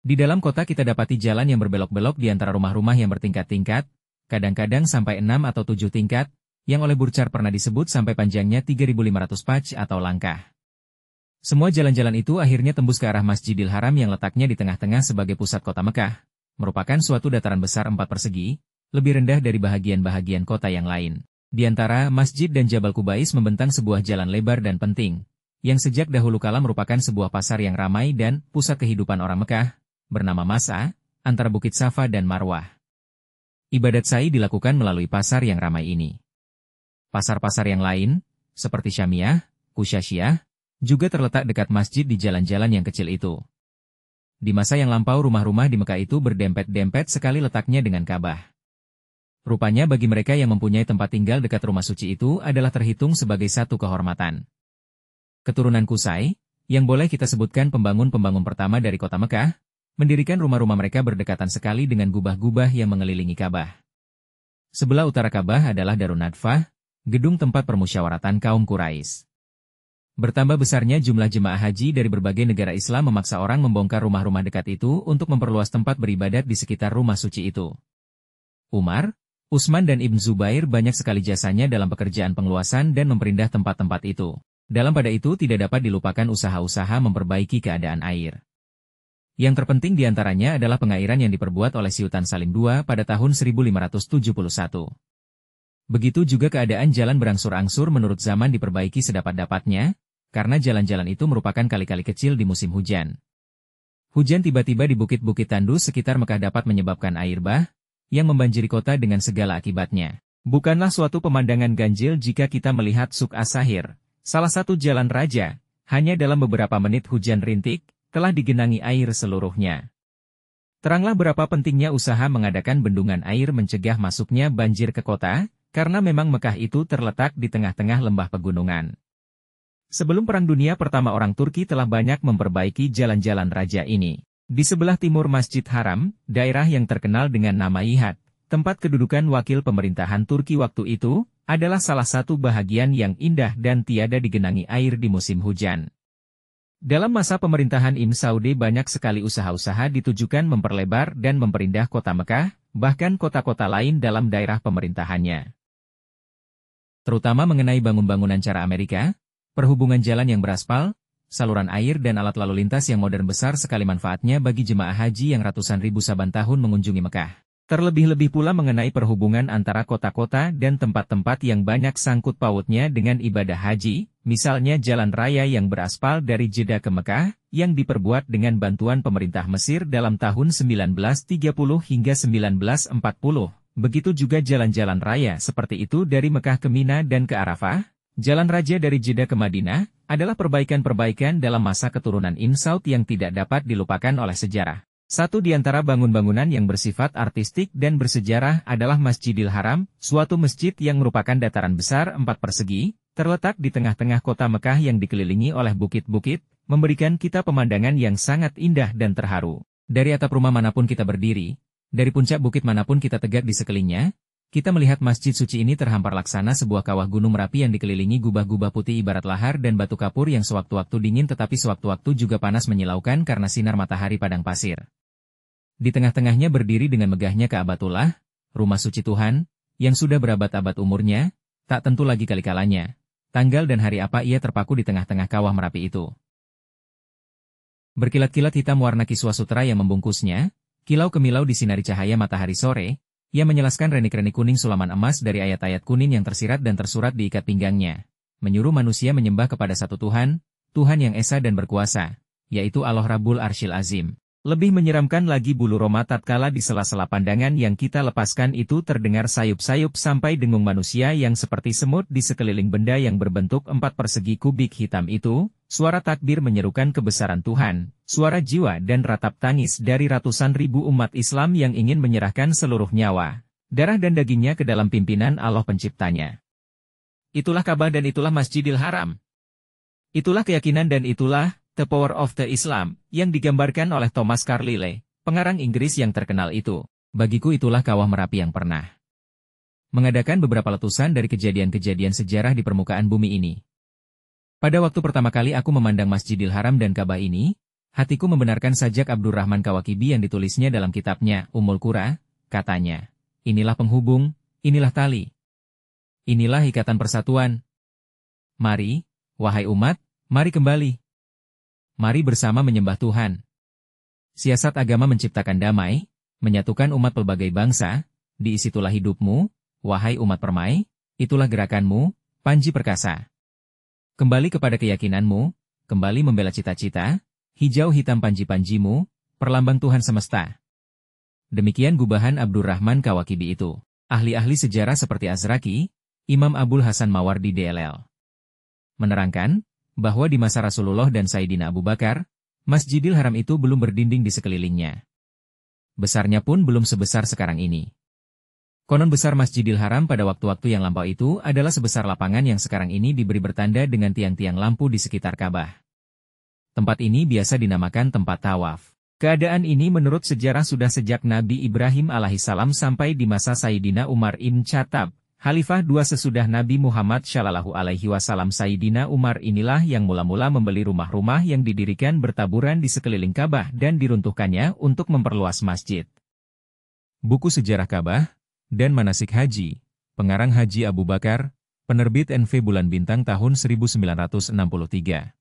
Di dalam kota kita dapati jalan yang berbelok-belok di antara rumah-rumah yang bertingkat-tingkat, kadang-kadang sampai 6 atau 7 tingkat, yang oleh Burchard pernah disebut sampai panjangnya 3.500 pach atau langkah. Semua jalan-jalan itu akhirnya tembus ke arah Masjidil Haram yang letaknya di tengah-tengah sebagai pusat kota Mekah, merupakan suatu dataran besar 4 persegi, lebih rendah dari bahagian-bahagian kota yang lain. Di antara masjid dan Jabal Qubais membentang sebuah jalan lebar dan penting, yang sejak dahulu kala merupakan sebuah pasar yang ramai dan pusat kehidupan orang Mekah, bernama Masa, antara Bukit Safa dan Marwah. Ibadat sa'i dilakukan melalui pasar yang ramai ini. Pasar-pasar yang lain, seperti Syamiyah, Kusyasyiyah, juga terletak dekat masjid di jalan-jalan yang kecil itu. Di masa yang lampau rumah-rumah di Mekah itu berdempet-dempet sekali letaknya dengan Ka'bah. Rupanya bagi mereka yang mempunyai tempat tinggal dekat rumah suci itu adalah terhitung sebagai satu kehormatan. Keturunan Qusay, yang boleh kita sebutkan pembangun-pembangun pertama dari kota Mekah, mendirikan rumah-rumah mereka berdekatan sekali dengan gubah-gubah yang mengelilingi Ka'bah. Sebelah utara Ka'bah adalah Darun Nadfah, gedung tempat permusyawaratan kaum Quraisy. Bertambah besarnya jumlah jemaah haji dari berbagai negara Islam memaksa orang membongkar rumah-rumah dekat itu untuk memperluas tempat beribadat di sekitar rumah suci itu. Umar, Utsman dan Ibn Zubair banyak sekali jasanya dalam pekerjaan pengeluasan dan memperindah tempat-tempat itu. Dalam pada itu tidak dapat dilupakan usaha-usaha memperbaiki keadaan air. Yang terpenting diantaranya adalah pengairan yang diperbuat oleh Sultan Salim II pada tahun 1571. Begitu juga keadaan jalan berangsur-angsur menurut zaman diperbaiki sedapat-dapatnya, karena jalan-jalan itu merupakan kali-kali kecil di musim hujan. Hujan tiba-tiba di bukit-bukit tandus sekitar Mekah dapat menyebabkan air bah, yang membanjiri kota dengan segala akibatnya. Bukanlah suatu pemandangan ganjil jika kita melihat Suk As-Sahir, salah satu jalan raja, hanya dalam beberapa menit hujan rintik, telah digenangi air seluruhnya. Teranglah berapa pentingnya usaha mengadakan bendungan air mencegah masuknya banjir ke kota, karena memang Mekah itu terletak di tengah-tengah lembah pegunungan. Sebelum Perang Dunia Pertama orang Turki telah banyak memperbaiki jalan-jalan raja ini. Di sebelah timur Masjid Haram, daerah yang terkenal dengan nama Yihat, tempat kedudukan wakil pemerintahan Turki waktu itu, adalah salah satu bahagian yang indah dan tiada digenangi air di musim hujan. Dalam masa pemerintahan Ibn Saudi banyak sekali usaha-usaha ditujukan memperlebar dan memperindah kota Mekah, bahkan kota-kota lain dalam daerah pemerintahannya. Terutama mengenai bangun-bangunan cara Amerika, perhubungan jalan yang beraspal, saluran air dan alat lalu lintas yang modern besar sekali manfaatnya bagi jemaah haji yang ratusan ribu saban tahun mengunjungi Mekah. Terlebih-lebih pula mengenai perhubungan antara kota-kota dan tempat-tempat yang banyak sangkut pautnya dengan ibadah haji, misalnya jalan raya yang beraspal dari Jeddah ke Mekah, yang diperbuat dengan bantuan pemerintah Mesir dalam tahun 1930 hingga 1940. Begitu juga jalan-jalan raya seperti itu dari Mekah ke Mina dan ke Arafah. Jalan raja dari Jeddah ke Madinah, adalah perbaikan-perbaikan dalam masa keturunan Ibn Saud yang tidak dapat dilupakan oleh sejarah. Satu di antara bangun-bangunan yang bersifat artistik dan bersejarah adalah Masjidil Haram, suatu masjid yang merupakan dataran besar 4 persegi, terletak di tengah-tengah kota Mekah yang dikelilingi oleh bukit-bukit, memberikan kita pemandangan yang sangat indah dan terharu. Dari atap rumah manapun kita berdiri, dari puncak bukit manapun kita tegak di sekelilingnya, kita melihat masjid suci ini terhampar laksana sebuah kawah gunung Merapi yang dikelilingi gubah-gubah putih ibarat lahar dan batu kapur yang sewaktu-waktu dingin tetapi sewaktu-waktu juga panas menyilaukan karena sinar matahari padang pasir. Di tengah-tengahnya berdiri dengan megahnya Ka'batullah, rumah suci Tuhan, yang sudah berabad-abad umurnya, tak tentu lagi kali-kalanya, tanggal dan hari apa ia terpaku di tengah-tengah kawah Merapi itu. Berkilat-kilat hitam warna kiswah sutra yang membungkusnya, kilau kemilau disinari cahaya matahari sore, ia menyelaskan renik-renik kuning sulaman emas dari ayat-ayat kuning yang tersirat dan tersurat di ikat pinggangnya, menyuruh manusia menyembah kepada satu Tuhan, Tuhan yang esa dan berkuasa, yaitu Allah Rabbul Arsyil Azim. Lebih menyeramkan lagi bulu roma tatkala di sela-sela pandangan yang kita lepaskan itu terdengar sayup-sayup sampai dengung manusia yang seperti semut di sekeliling benda yang berbentuk 4 persegi kubik hitam itu, suara takbir menyerukan kebesaran Tuhan, suara jiwa dan ratap tangis dari ratusan ribu umat Islam yang ingin menyerahkan seluruh nyawa, darah dan dagingnya ke dalam pimpinan Allah Penciptanya. Itulah Ka'bah dan itulah Masjidil Haram. Itulah keyakinan dan itulah The Power of the Islam, yang digambarkan oleh Thomas Carlyle, pengarang Inggris yang terkenal itu. Bagiku itulah kawah Merapi yang pernah mengadakan beberapa letusan dari kejadian-kejadian sejarah di permukaan bumi ini. Pada waktu pertama kali aku memandang Masjidil Haram dan Ka'bah ini, Hatiku membenarkan sajak Abdurrahman Kawakibi yang ditulisnya dalam kitabnya, Ummul Qura, katanya. Inilah penghubung, inilah tali. Inilah ikatan persatuan. Mari, wahai umat, mari kembali. Mari bersama menyembah Tuhan. Siasat agama menciptakan damai, menyatukan umat pelbagai bangsa, diisitulah hidupmu, wahai umat permai, itulah gerakanmu, Panji Perkasa. Kembali kepada keyakinanmu, kembali membela cita-cita, hijau hitam panji-panjimu, perlambang Tuhan semesta. Demikian gubahan Abdurrahman Kawakibi itu. Ahli-ahli sejarah seperti Azraqi, Imam Abul Hasan Mawardi DLL, menerangkan bahwa di masa Rasulullah dan Sayyidina Abu Bakar, Masjidil Haram itu belum berdinding di sekelilingnya. Besarnya pun belum sebesar sekarang ini. Konon besar Masjidil Haram pada waktu-waktu yang lampau itu adalah sebesar lapangan yang sekarang ini diberi bertanda dengan tiang-tiang lampu di sekitar Ka'bah. Tempat ini biasa dinamakan tempat tawaf. Keadaan ini menurut sejarah sudah sejak Nabi Ibrahim alaihissalam sampai di masa Sayyidina Umar ibn Khattab, Khalifah II sesudah Nabi Muhammad Shallallahu Alaihi Wasallam. Sayyidina Umar inilah yang mula-mula membeli rumah-rumah yang didirikan bertaburan di sekeliling Ka'bah dan diruntuhkannya untuk memperluas masjid. Buku Sejarah Ka'bah dan Manasik Haji, pengarang Haji Abu Bakar, penerbit NV Bulan Bintang tahun 1963.